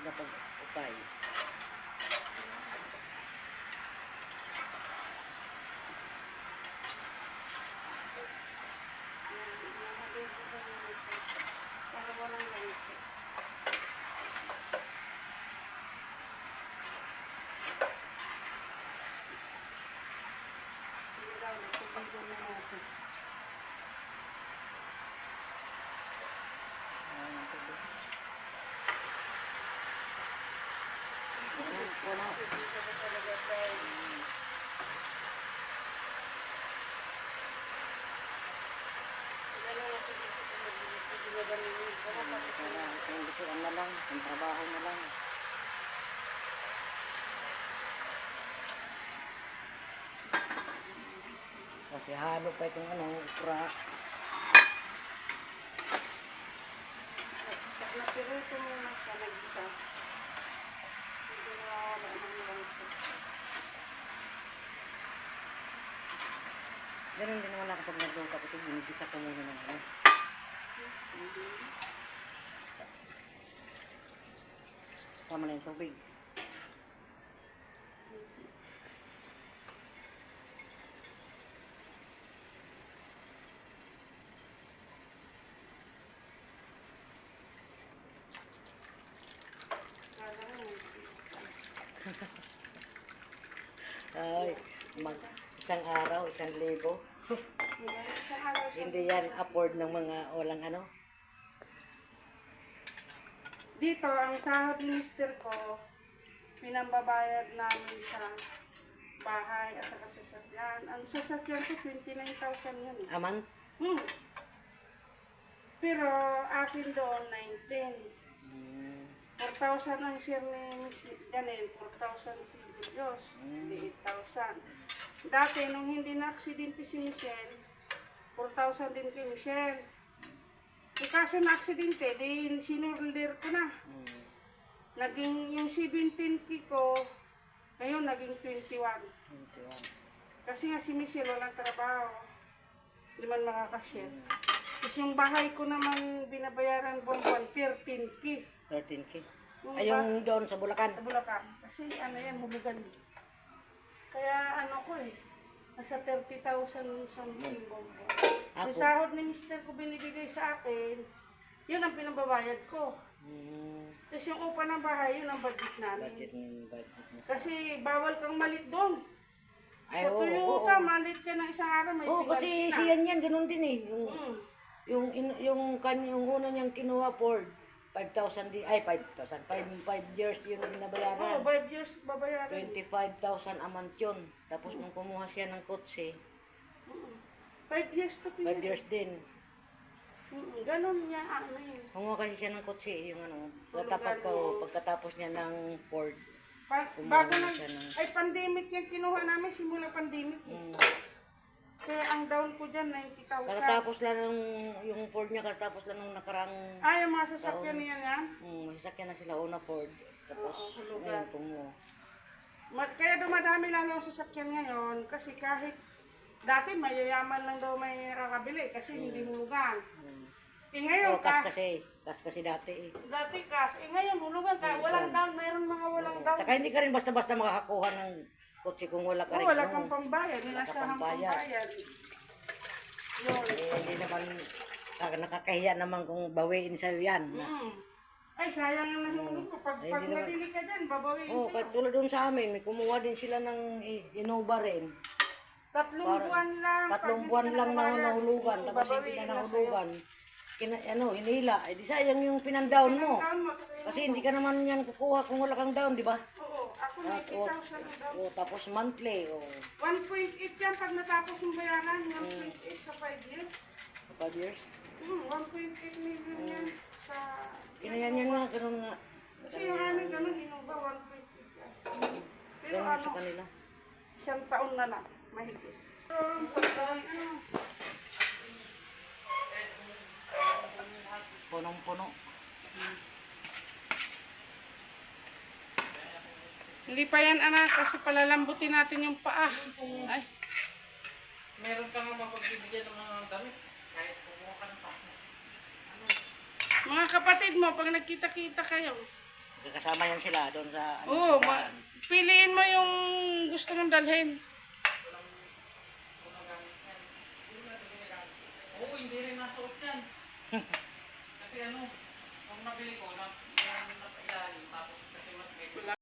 sa pag-upay. Isang bituan na lang, ang trabaho na lang. Kasi halo pa itong ukra. Napiruto mo na siya nag-isa. Hindi na wala nang lang siya. Ganun din naman ako pag nagluto kasi ginigisa ko muna ng ano. Tama na yung tubig. Ay, isang araw, 1,000. Hindi yan afford ng mga walang ano. Dito, ang sahod ni mister ko, pinambabayad namin sa bahay at saka sasakyan. Ang sasakyan ko, 29,000 yun. Aman? Pero akin doon, 19. 4,000 ang share ni Janelle, 4,000 si Diyos, 8,000. Dati, nung hindi na-aksidente si Michelle, 4,000 din kay Michelle. E kaso na-aksidente, di sinurder ko na. Naging yung 17K ko, ngayon naging 21. Kasi nga si Michelle walang trabaho. Hindi man makakashare. Tapos yung bahay ko naman binabayaran buwan-buwan, 13K. 13K. Ay, yung doon sa Bulacan. Sa Bulacan. Kasi ano yan, hulugan. Kaya ano ko nasa 30,000 something buwan-buwan. Yung sahod ni mister ko binibigay sa akin, yun ang pinababayad ko. Tapos yung upa ng bahay, yun ang budget namin. Budget. Kasi bawal kang malit doon. Ay, Sa Toyota, malit ka ng isang araw, may Oo, kasi siyan yan, ganun din eh. Yung una niyang kinuha Ford, 5,000 di, ay 5,000, 5 years yung binabayaran. Oo, 5 years babayaran. 25,000 a month yun. Tapos nung kumuha siya ng kotse, 5 years to 5 years din. Ganon niya, ano yun. Kumuha kasi siya ng kotse, yung pagkatapos niya ng Ford. Bago ay pandemic yung kinuha namin, simula pandemic. Kaya ang down ko dyan, 90,000. Katapos lang yung Ford niya, katapos lang nung nakarang... Yung mga sasakyan niya yan? Sasakyan na sila una Ford. Tapos ngayon kumuha. Kaya dumadami lang ang sasakyan ngayon, kasi kahit dati mayayaman lang daw may kakabili, kasi hindi hulugan. Ngayon kas kasi dati eh. Dati kas, ngayon hulugan ka, walang down, mayroon mga walang down. Saka hindi ka rin basta-basta makakakuha ng kotse kung wala ka rin. Wala kang pambayad, wala siyang pambayad. Yun. Hindi naman, nakakahiya naman kung bawiin sa'yo yan. Ay, sayang ang nahulog ko. Pag nabili ka dyan, babawiin sa'yo. Oo, katulad doon sa amin, may kumuha din sila ng Innova rin. 3 buwan lang. 3 buwan lang na nahulugan, tapos hindi na nahulugan. Hinila. Di sayang yung pinandown mo. Kasi hindi ka naman yan kukuha kung wala kang down, di ba? Oo, ako 90,000 ang down. Tapos monthly. 1.8 yan pag natapos yung bayaran. 1.8 sa 5 years. 5 years? 1.8 million yan sa... Yan nga, ganun nga. Kasi yung amin ganun, Innova, 1.8 yan. Pero Ganun sa kanila. isang taon na lang, mahigit. Punong-puno. Hindi pa yan anak, kasi palalambutin natin yung paa. Ay. Meron ka naman magbibigyan ng mga damit. Kahit kumuha ka ng pa. Mga kapatid mo, pag nagkita-kita kayo, Kasama yan sila doon sa Oo, simbahan. piliin mo yung gusto mong dalhin. Oo, hindi rin nasuot yan. Kasi ano, nung nabili ko, napailalim, tapos kasi mas medyo